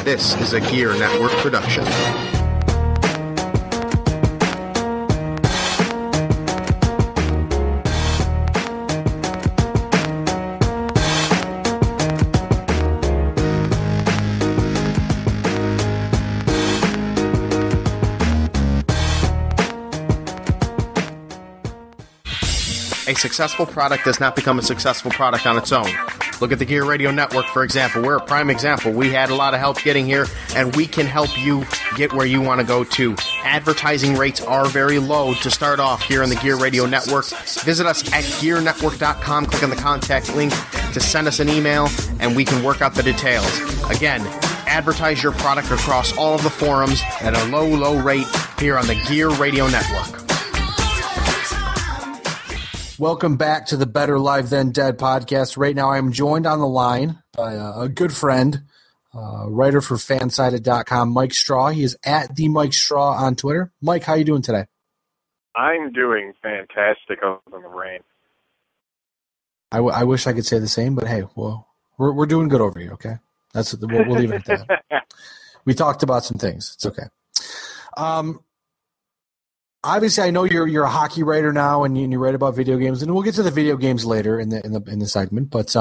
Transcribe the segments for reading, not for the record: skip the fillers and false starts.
This is a Gear Network production. A successful product does not become a successful product on its own. Look at the Gear Radio Network, for example. We're a prime example. We had a lot of help getting here, and we can help you get where you want to go to. Advertising rates are very low to start off here on the Gear Radio Network. Visit us at gearnetwork.com. Click on the contact link to send us an email, and we can work out the details. Again, advertise your product across all of the forums at a low, low rate here on the Gear Radio Network. Welcome back to the Better Live Than Dead podcast. Right now I am joined on the line by a good friend, writer for fansided.com, Mike Straw. He is at the Mike Straw on Twitter. Mike, how you doing today? I'm doing fantastic other than the rain. I wish I could say the same, but hey, well, we're doing good over here, okay? We'll leave it at that. We talked about some things. It's okay. Obviously, I know you're a hockey writer now, and you write about video games, and we'll get to the video games later in the segment. But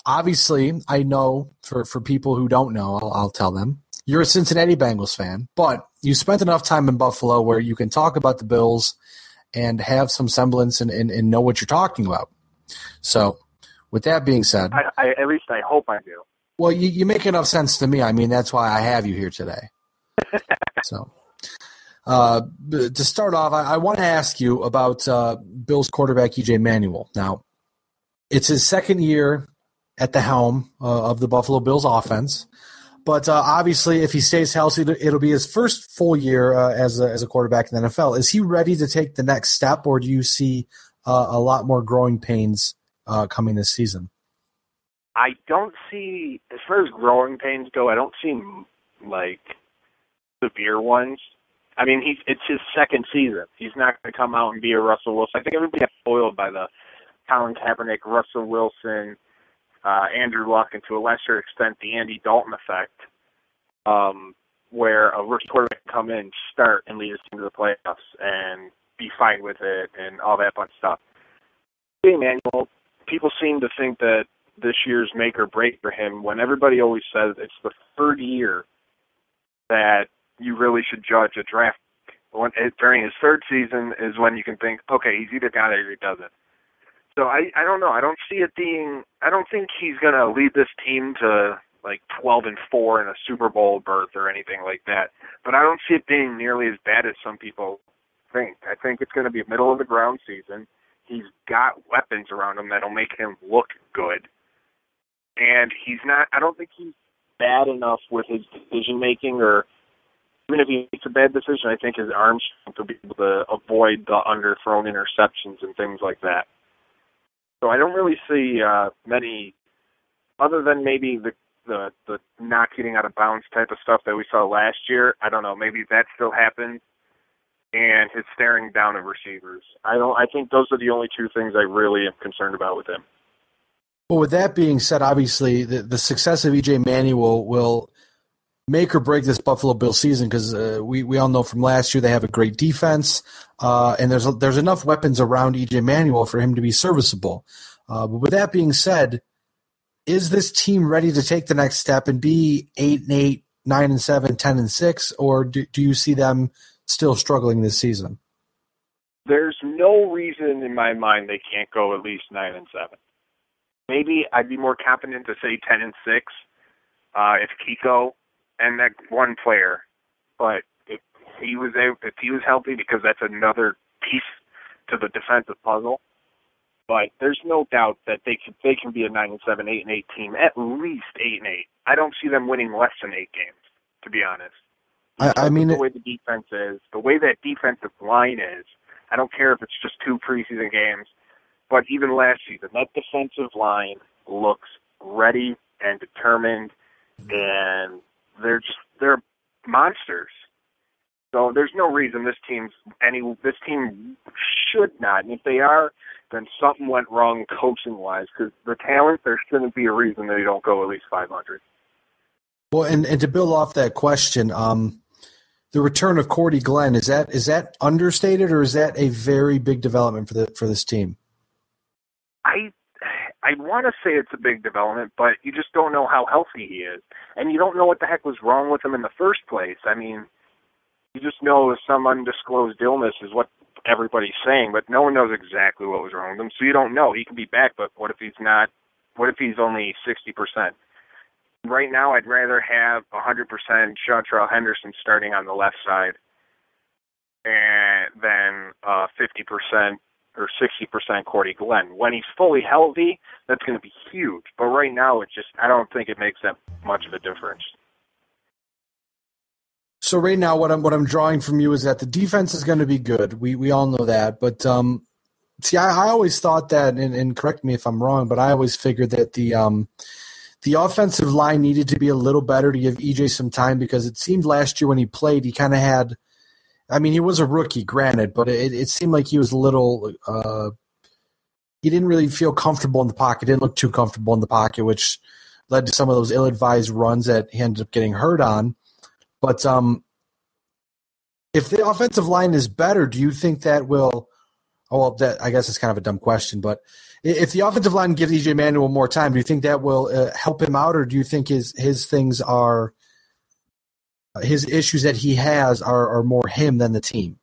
obviously, I know for people who don't know, I'll tell them you're a Cincinnati Bengals fan, but you spent enough time in Buffalo where you can talk about the Bills and have some semblance and know what you're talking about. So, with that being said, at least I hope I do. Well, you make enough sense to me. I mean, that's why I have you here today. So. To start off, I want to ask you about Bills quarterback E.J. Manuel. Now, it's his second year at the helm of the Buffalo Bills offense, but obviously, if he stays healthy, it'll be his first full year as a quarterback in the NFL. Is he ready to take the next step, or do you see a lot more growing pains coming this season? I don't see, as far as growing pains go, I don't see like severe ones. I mean, it's his second season. He's not going to come out and be a Russell Wilson. I think everybody got spoiled by the Colin Kaepernick, Russell Wilson, Andrew Luck, and to a lesser extent the Andy Dalton effect, where a rookie quarterback can come in, start, and lead his team to the playoffs and be fine with it and all that fun stuff. Manuel, people seem to think that this year's make or break for him, when everybody always says it's the third year that you really should judge a draft. During his third season is when you can think, okay, he's either got it or he doesn't. So I don't know. I don't see it being. I don't think he's going to lead this team to like 12-4 in a Super Bowl berth or anything like that. But I don't see it being nearly as bad as some people think. I think it's going to be a middle of the ground season. He's got weapons around him that'll make him look good, and he's not. I don't think he's bad enough with his decision making, or even if he makes a bad decision, I think his arm strength will be able to avoid the underthrown interceptions and things like that. So I don't really see many, other than maybe the not getting out of bounds type of stuff that we saw last year. I don't know. Maybe that still happens, and his staring down of receivers. I think those are the only two things I really am concerned about with him. Well, with that being said, obviously the success of E.J. Manuel will make or break this Buffalo Bills season, because we all know from last year they have a great defense, and there's enough weapons around E.J. Manuel for him to be serviceable. But with that being said, is this team ready to take the next step and be 8-8, 9-7, 10-6, or do you see them still struggling this season? There's no reason in my mind they can't go at least 9-7. Maybe I'd be more confident to say 10-6 if Kiko and that one player, but if he was healthy, because that's another piece to the defensive puzzle. But there's no doubt that they can be a 9-7, 8-8 team, at least 8-8. I don't see them winning less than 8 games, to be honest. I mean, the way the defense is, the way that defensive line is, I don't care if it's just 2 preseason games, but even last season, that defensive line looks ready and determined, and they're monsters. So there's no reason this team should not. And if they are, then something went wrong coaching wise, because the talent, there shouldn't be a reason they don't go at least 500. Well, and to build off that question, the return of Cordy Glenn, is that understated, or is that a very big development for this team? I want to say it's a big development, but you just don't know how healthy he is. And you don't know what the heck was wrong with him in the first place. I mean, you just know some undisclosed illness is what everybody's saying, but no one knows exactly what was wrong with him. So you don't know. He can be back, but what if he's not? What if he's only 60%? Right now, I'd rather have 100% Chantrell Henderson starting on the left side than 50% or 60% Cordy Glenn. When he's fully healthy, that's going to be huge. But right now, I don't think it makes that much of a difference. So right now, what I'm drawing from you is that the defense is going to be good. We all know that. But see, I always thought that, and correct me if I'm wrong, but I always figured that the offensive line needed to be a little better to give EJ some time, because it seemed last year when he played, he kind of had – I mean, he was a rookie, granted, but it seemed like he was a little he didn't really feel comfortable in the pocket, didn't look too comfortable in the pocket, which led to some of those ill-advised runs that he ended up getting hurt on. But if the offensive line is better, do you think that will – well, I guess it's kind of a dumb question, but if the offensive line gives EJ Manuel more time, do you think that will help him out, or do you think his things are – his issues that he has are more him than the team,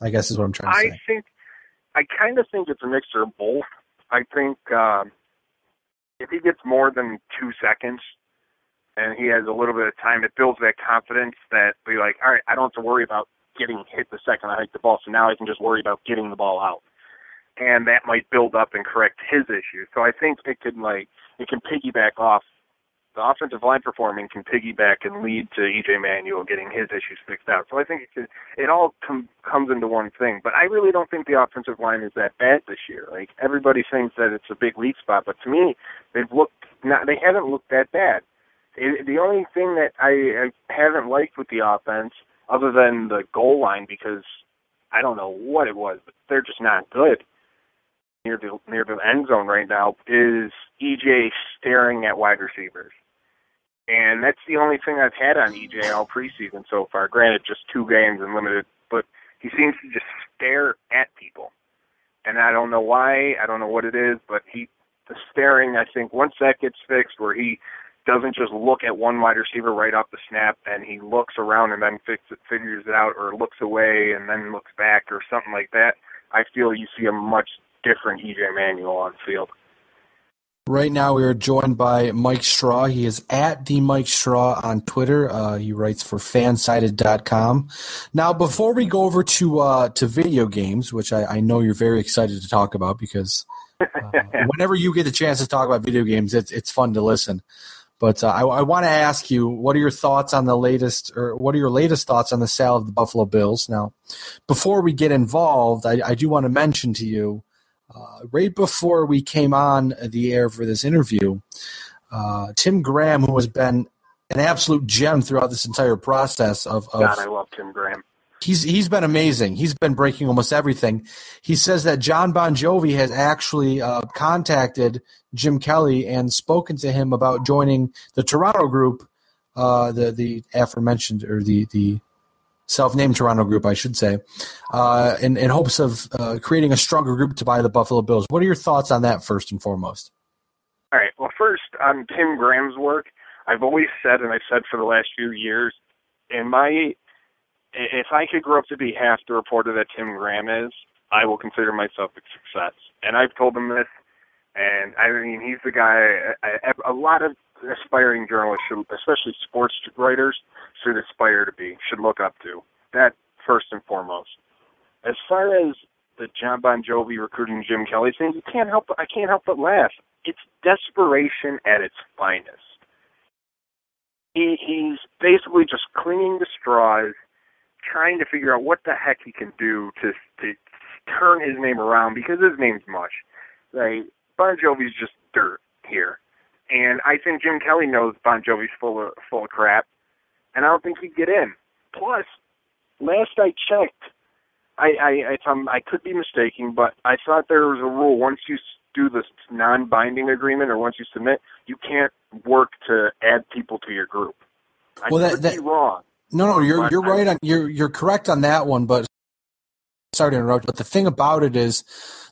I guess is what I'm trying to say. I kind of think it's a mixture of both. I think if he gets more than 2 seconds and he has a little bit of time, it builds that confidence that be like, all right, I don't have to worry about getting hit the second I hit the ball, so now I can just worry about getting the ball out. And that might build up and correct his issues. So I think it can piggyback off. The offensive line performing can piggyback and lead to EJ Manuel getting his issues fixed out. So I think it all comes into one thing. But I really don't think the offensive line is that bad this year. Like, everybody thinks that it's a big weak spot, but to me, they haven't looked that bad. The only thing that I haven't liked with the offense, other than the goal line, because I don't know what it was, but they're just not good near the end zone right now, is EJ staring at wide receivers. And that's the only thing I've had on EJ all preseason so far. Granted, just 2 games and limited, but he seems to just stare at people. And I don't know why, I don't know what it is, but the staring, I think, once that gets fixed, where he doesn't just look at one wide receiver right off the snap and he looks around and then figures it out, or looks away and then looks back or something like that, I feel you see a much different EJ Manuel on the field. Right now we are joined by Mike Straw. He is at the Mike Straw on Twitter. He writes for fansided.com. Now, before we go over to video games, which I know you're very excited to talk about, because whenever you get the chance to talk about video games, it's fun to listen. But I want to ask you, what are your thoughts on what are your latest thoughts on the sale of the Buffalo Bills? Now, before we get involved, I do want to mention to you, right before we came on the air for this interview, Tim Graham, who has been an absolute gem throughout this entire process of God, I love Tim Graham. He's been amazing. He's been breaking almost everything. He says that John Bon Jovi has actually contacted Jim Kelly and spoken to him about joining the Toronto group, the aforementioned, or the self-named Toronto group, I should say, in hopes of creating a stronger group to buy the Buffalo Bills. What are your thoughts on that, first and foremost? All right. Well, first, on Tim Graham's work, I've always said, and I've said for the last few years, if I could grow up to be half the reporter that Tim Graham is, I will consider myself a success. And I've told him this, and I mean, he's the guy a lot of aspiring journalists, especially sports writers, should aspire to be, should look up to. That first and foremost. As far as the John Bon Jovi recruiting Jim Kelly thing, I can't help but laugh. It's desperation at its finest. He's basically just clinging to straws, trying to figure out what the heck he can do to turn his name around, because his name's mush. Right? Bon Jovi's just dirt here. And I think Jim Kelly knows Bon Jovi's full of crap, and I don't think he'd get in. Plus, last I checked, I could be mistaken, but I thought there was a rule: once you do this non-binding agreement, or once you submit, you can't work to add people to your group. I could be wrong. No, you're right on. You're correct on that one. But sorry to interrupt. But the thing about it is,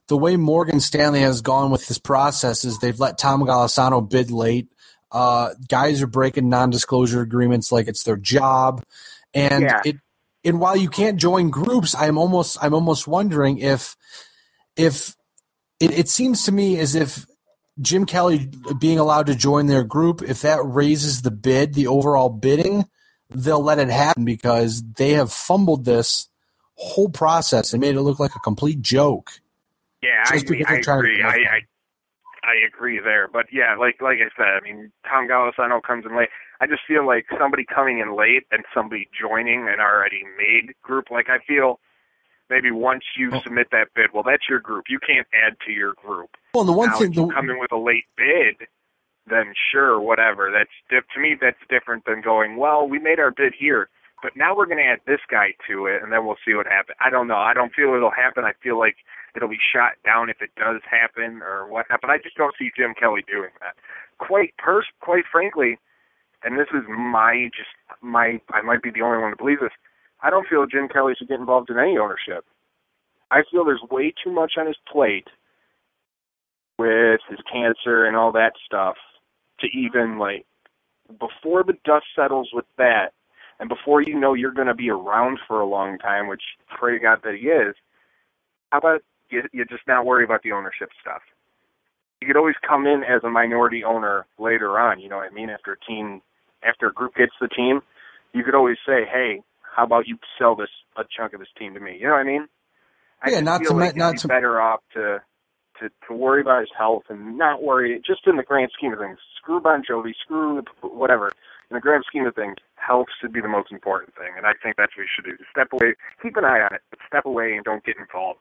the way Morgan Stanley has gone with this process is they've let Tom Golisano bid late. Guys are breaking non-disclosure agreements like it's their job, and and while you can't join groups, I'm almost wondering if it seems to me as if Jim Kelly being allowed to join their group, if that raises the bid, the overall bidding, they'll let it happen because they have fumbled this whole process and made it look like a complete joke. Yeah, I agree. I agree there. But yeah, like I said, I mean, Tom Golisano comes in late. I just feel like somebody coming in late and somebody joining an already made group. Like I feel maybe once you submit that bid, well, that's your group. You can't add to your group. Well, the one thing if you come in with a late bid, then sure, whatever. To me, that's different than going, well, we made our bid here, but now we're going to add this guy to it, and then we'll see what happens. I don't know. I don't feel it'll happen. I feel like it'll be shot down if it does happen or whatnot, but I just don't see Jim Kelly doing that. Quite frankly, and this is I might be the only one to believe this, I don't feel Jim Kelly should get involved in any ownership. I feel there's way too much on his plate with his cancer and all that stuff to even, like, before the dust settles with that, and before you know you're going to be around for a long time, which pray to God that he is, how about you just not worry about the ownership stuff? You could always come in as a minority owner later on, you know what I mean? After a group gets the team, you could always say, hey, how about you sell a chunk of this team to me? You know what I mean? He's better off to worry about his health and not worry, just in the grand scheme of things. Screw Bon Jovi, screw whatever. In the grand scheme of things, health should be the most important thing, and I think that's what you should do. Step away, keep an eye on it, but step away and don't get involved.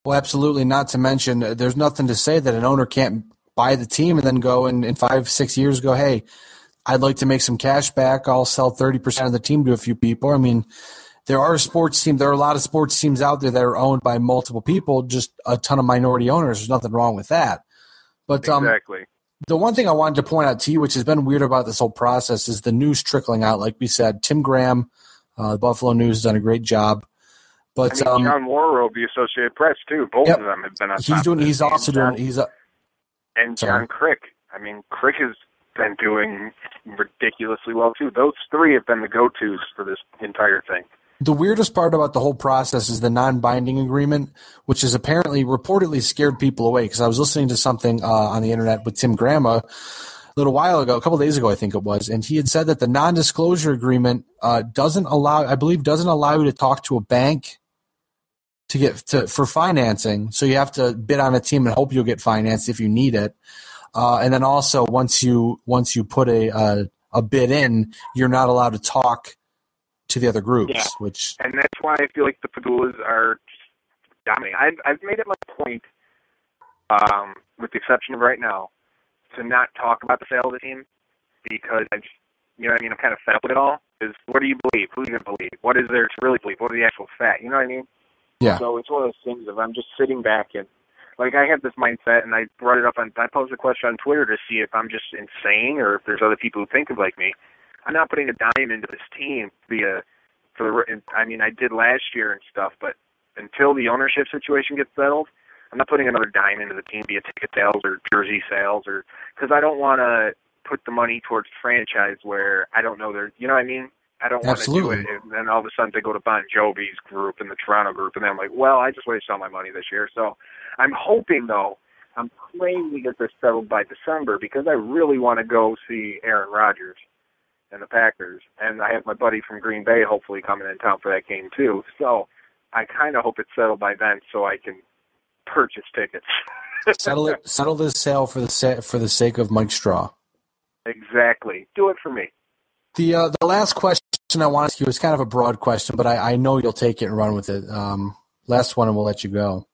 Well, absolutely. Not to mention, there's nothing to say that an owner can't buy the team and then go in 5-6 years go, hey, I'd like to make some cash back. I'll sell 30% of the team to a few people. I mean, there are a lot of sports teams out there that are owned by multiple people, just a ton of minority owners. There's nothing wrong with that. But exactly. The one thing I wanted to point out to you, which has been weird about this whole process, is the news trickling out. Like we said, Tim Graham, the Buffalo News, has done a great job. But John Morrow of the Associated Press too. Both of them have been on. And John Crick. I mean, Crick has been doing ridiculously well too. Those three have been the go-tos for this entire thing. The weirdest part about the whole process is the non-binding agreement, which is reportedly scared people away. Because I was listening to something on the internet with Tim Graham a little while ago, a couple days ago, I think it was, and he had said that the non-disclosure agreement doesn't allow you to talk to a bank for financing. So you have to bid on a team and hope you'll get financed if you need it. And then also once you put a bid in, you're not allowed to talk to the other groups, and that's why I feel like the Padulas are dominating. I've made it my point, with the exception of right now, to not talk about the sale of the team because I'm kind of fed up with it all. Is what do you believe? Who do you believe? What is there to really believe? What are the actual facts? You know what I mean? Yeah. So it's one of those things of I'm just sitting back and like I have this mindset, and I brought it up I posed a question on Twitter to see if I'm just insane or if there's other people who think like me. I'm not putting a dime into this team I did last year and stuff, but until the ownership situation gets settled, I'm not putting another dime into the team via ticket sales or jersey sales because I don't want to put the money towards the franchise where I don't know you know what I mean? I don't want to do it, and then all of a sudden they go to Bon Jovi's group and the Toronto group, and then I'm like, well, I just wasted all my money this year. So I'm hoping, though, I'm praying we get this settled by December because I really want to go see Aaron Rodgers and the Packers, and I have my buddy from Green Bay hopefully coming in town for that game too. So I kind of hope it's settled by then so I can purchase tickets. Settle this sale for the sake of Mike Straw. Exactly. Do it for me. The last question I want to ask you is kind of a broad question, but I know you'll take it and run with it. Last one, and we'll let you go.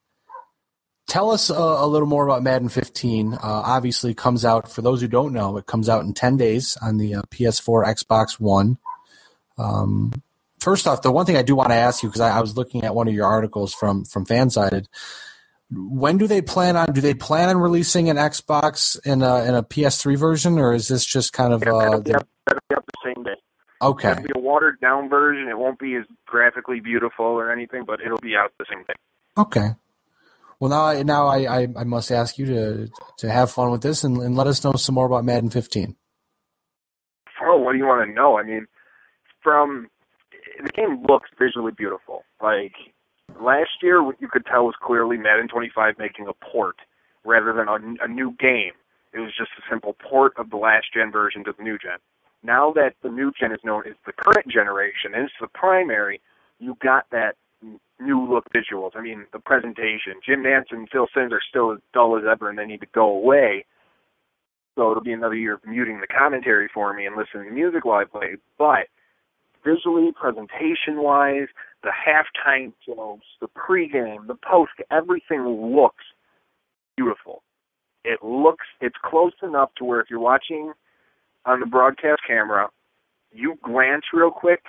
Tell us a little more about Madden 15. Obviously, comes out, for those who don't know, it comes out in 10 days on the PS4, Xbox One. First off, the one thing I do want to ask you, because I was looking at one of your articles from Fansided, when do they plan on releasing an Xbox and a PS3 version, or is this just kind of... That'll be up the same day. Okay. It'll be a watered-down version. It won't be as graphically beautiful or anything, but it'll be out the same day. Okay. Well, now I must ask you to have fun with this and let us know some more about Madden 15. Oh, what do you want to know? I mean, the game looks visually beautiful. Like, last year, what you could tell was clearly Madden 25 making a port rather than a new game. It was just a simple port of the last-gen version to the new gen. Now that the new gen is known as the current generation, and it's the primary, you got that new look visuals. I mean, the presentation. Jim Nantz and Phil Simms are still as dull as ever, and they need to go away. So it'll be another year of muting the commentary for me and listening to music while I play. But visually, presentation-wise, the halftime shows, the pregame, the post, everything looks beautiful. It's close enough to where if you're watching on the broadcast camera, you glance real quick,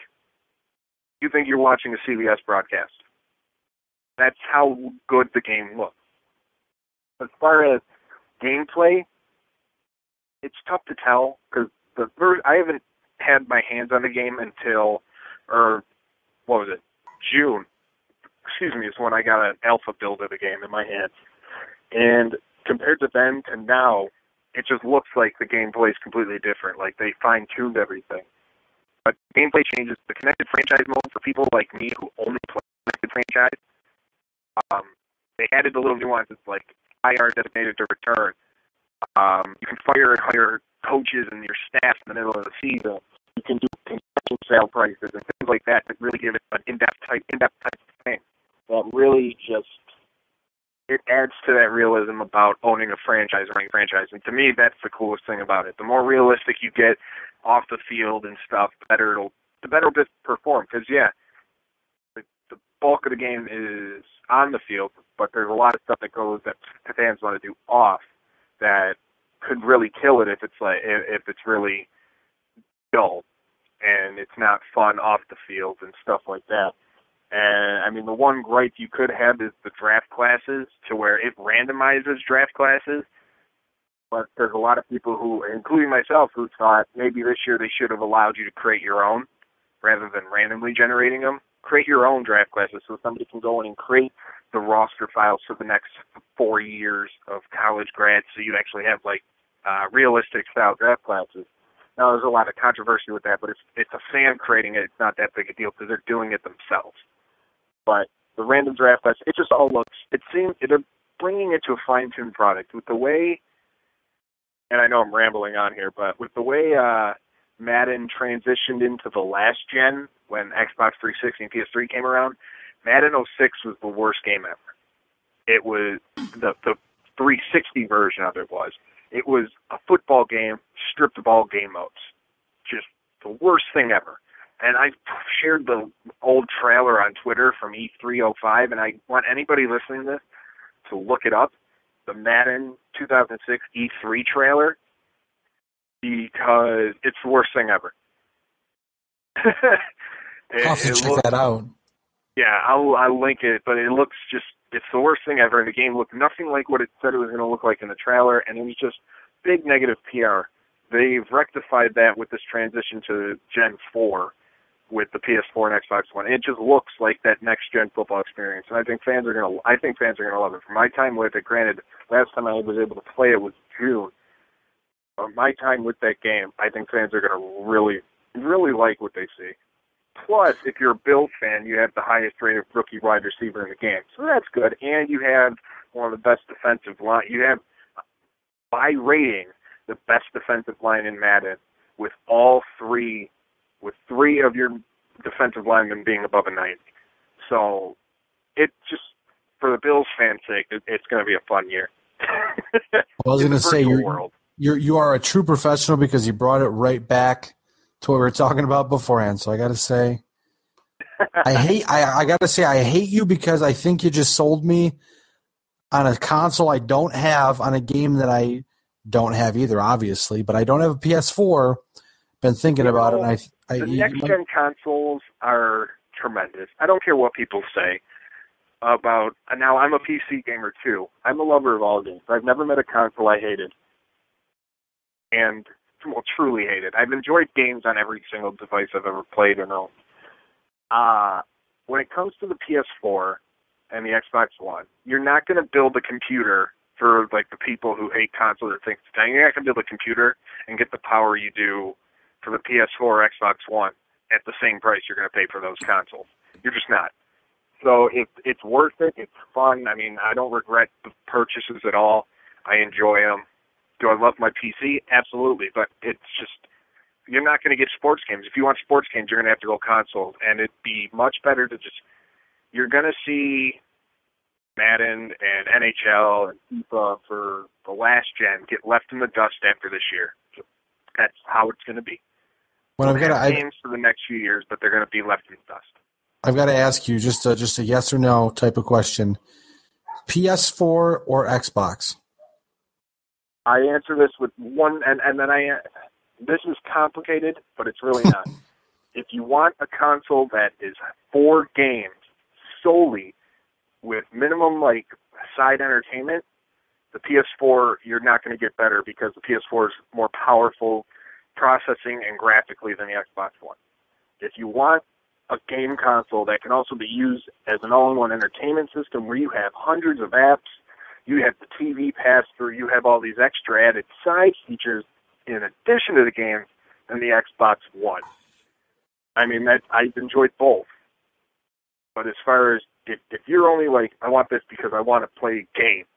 you think you're watching a CBS broadcast. That's how good the game looks. As far as gameplay, it's tough to tell because I haven't had my hands on the game until, June. Excuse me, is when I got an alpha build of the game in my hands. And compared to then to now, it just looks like the gameplay is completely different. Like they fine-tuned everything. But gameplay changes. The connected franchise mode for people like me who only play connected franchise, they added the little nuances like IR designated to return. You can fire and hire coaches and your staff in the middle of the season. You can do concession sale prices and things like that that really give it an in-depth type of thing. That really just, it adds to that realism about owning a franchise, running a franchise. And to me, that's the coolest thing about it. The more realistic you get off the field and stuff, the better it'll perform. Because, yeah, the bulk of the game is on the field, but there's a lot of stuff that the fans want to do off that could really kill it if it's really dull and it's not fun off the field and stuff like that. And I mean, the one gripe you could have is the draft classes, to where it randomizes draft classes. But there's a lot of people who, including myself, who thought maybe this year they should have allowed you to create your own rather than randomly generating them. Create your own draft classes so somebody can go in and create the roster files for the next 4 years of college grads, so you actually have realistic style draft classes. Now, there's a lot of controversy with that, but it's a fan creating it. It's not that big a deal because they're doing it themselves. But the random draft class, it just all looks, they're bringing it to a fine-tuned product with the way, and I know I'm rambling on here, but with the way Madden transitioned into the last gen when Xbox 360 and PS3 came around, Madden 06 was the worst game ever. It was the 360 version of it was. It was a football game stripped of all game modes. Just the worst thing ever. And I shared the old trailer on Twitter from E305, and I want anybody listening to this to look it up, the Madden 2006 E3 trailer, because it's the worst thing ever. I'll have to check that out. Yeah, I'll link it, but it looks just, it's the worst thing ever. The game looked nothing like what it said it was going to look like in the trailer, and it was just big negative PR. They've rectified that with this transition to Gen 4 with the PS4 and Xbox One. It just looks like that next-gen football experience, and I think fans are going to love it. From my time with it, granted, last time I was able to play it was June. My time with that game, I think fans are going to really, really like what they see. Plus, if you're a Bills fan, you have the highest rated rookie wide receiver in the game. So that's good. And you have one of the best defensive line. You have, by rating, the best defensive line in Madden with three of your defensive linemen being above a 90. So it just, for the Bills fans' sake, it's going to be a fun year. Well, I was going to say, you are a true professional because you brought it right back to what we were talking about beforehand. So I got to say, I hate you because I think you just sold me on a console I don't have, on a game that I don't have either, obviously, but I don't have a PS4. Been thinking about it. And the next-gen consoles are tremendous. I don't care what people say about. Now, I'm a PC gamer too. I'm a lover of all games. I've never met a console I hated. And well, truly hate it. I've enjoyed games on every single device I've ever played and owned. When it comes to the PS4 and the Xbox One, you're not going to build a computer for like the people who hate consoles or think it's dying. You're not going to build a computer and get the power you do for the PS4 or Xbox One at the same price you're going to pay for those consoles. You're just not. So it's worth it. It's fun. I mean, I don't regret the purchases at all. I enjoy them. Do I love my PC? Absolutely. But it's just, you're not going to get sports games. If you want sports games, you're going to have to go console. And it'd be much better to just, you're going to see Madden and NHL and FIFA for the last gen get left in the dust after this year. So that's how it's going to be. Well, I've got games for the next few years, but they're going to be left in the dust. I've got to ask you just a yes or no type of question. PS4 or Xbox? I answer this with one, and then this is complicated, but it's really not. If you want a console that is for games solely with minimum like side entertainment, the PS4, you're not going to get better because the PS4 is more powerful processing and graphically than the Xbox One. If you want a game console that can also be used as an all-in-one entertainment system where you have hundreds of apps, you have the TV pass-through, you have all these extra added side features in addition to the game, then the Xbox One. I mean, I've enjoyed both. But as far as if you're only like, I want this because I want to play games,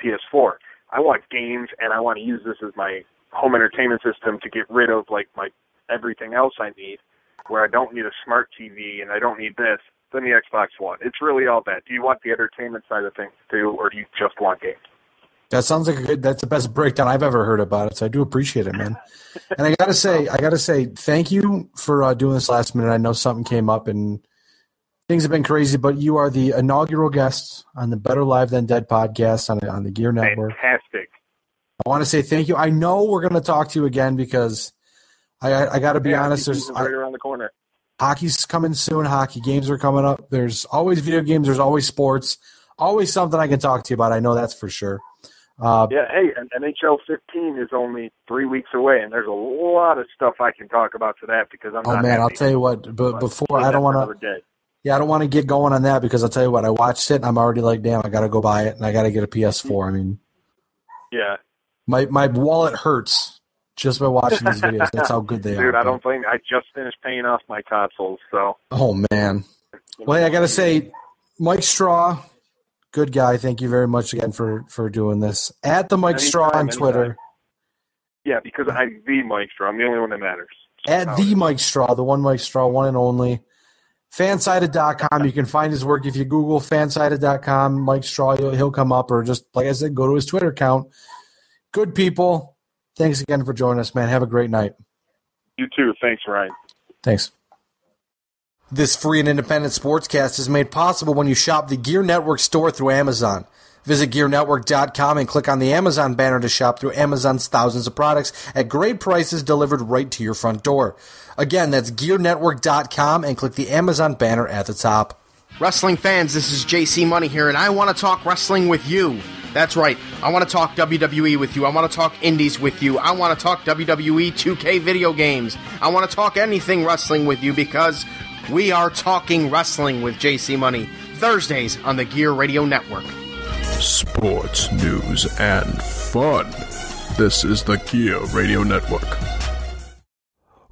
PS4. I want games and I want to use this as my home entertainment system to get rid of like my everything else I need, where I don't need a smart TV and I don't need this, then the Xbox One. It's really all that. Do you want the entertainment side of things too, or do you just want games? That sounds like that's the best breakdown I've ever heard about it, so I do appreciate it, man. And I gotta say, thank you for doing this last minute. I know something came up and things have been crazy, but you are the inaugural guest on the Better Live Than Dead podcast on the Gear Network. Fantastic. I want to say thank you. I know we're going to talk to you again because I got to be honest. There's right around the corner. Hockey's coming soon. Hockey games are coming up. There's always video games. There's always sports. Always something I can talk to you about. I know that's for sure. Hey, and NHL 15 is only 3 weeks away, and there's a lot of stuff I can talk about to that because I'm not. Oh man, happy. I'll tell you what. But before I don't want to. Yeah, I don't want to get going on that because I'll tell you what. I watched it and I'm already like, damn, I got to go buy it and I got to get a PS4. I mean, yeah, my wallet hurts just by watching these videos. That's how good they are. Dude, I don't think I just finished paying off my consoles, so. Oh man. Well, hey, I got to say, Mike Straw. Good guy. Thank you very much again for doing this. At the Mike Straw on Twitter. Yeah, because I'm the Mike Straw. I'm the only one that matters. At the Mike Straw, the one Mike Straw, one and only. Fansided.com. You can find his work if you Google fansided.com. Mike Straw, he'll come up, or just, like I said, go to his Twitter account. Good people. Thanks again for joining us, man. Have a great night. You too. Thanks, Ryan. Thanks. This free and independent sportscast is made possible when you shop the Gear Network store through Amazon. Visit GearNetwork.com and click on the Amazon banner to shop through Amazon's thousands of products at great prices delivered right to your front door. Again, that's GearNetwork.com and click the Amazon banner at the top. Wrestling fans, this is JC Money here, and I want to talk wrestling with you. That's right. I want to talk WWE with you. I want to talk indies with you. I want to talk WWE 2K video games. I want to talk anything wrestling with you because we are talking wrestling with JC Money. Thursdays on the Gear Radio Network. Sports, news, and fun. This is the Gear Radio Network.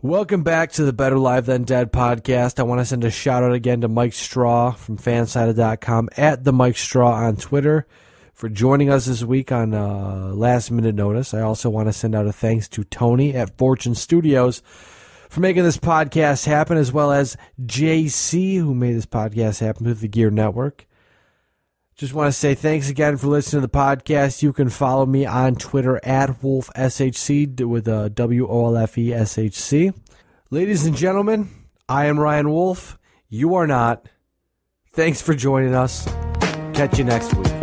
Welcome back to the Better Live Than Dead podcast. I want to send a shout out again to Mike Straw from fansided.com, at the Mike Straw on Twitter, for joining us this week on last minute notice. I also want to send out a thanks to Tony at Fortune Studios for making this podcast happen, as well as JC, who made this podcast happen with the Gear Network. Just want to say thanks again for listening to the podcast. You can follow me on Twitter at WolfSHC with a WOLFESHC. Ladies and gentlemen, I am Ryan Wolfe. You are not. Thanks for joining us. Catch you next week.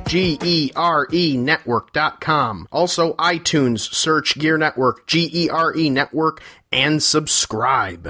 GERE-network.com. Also, iTunes, search Gear Network, GERE Network, and subscribe.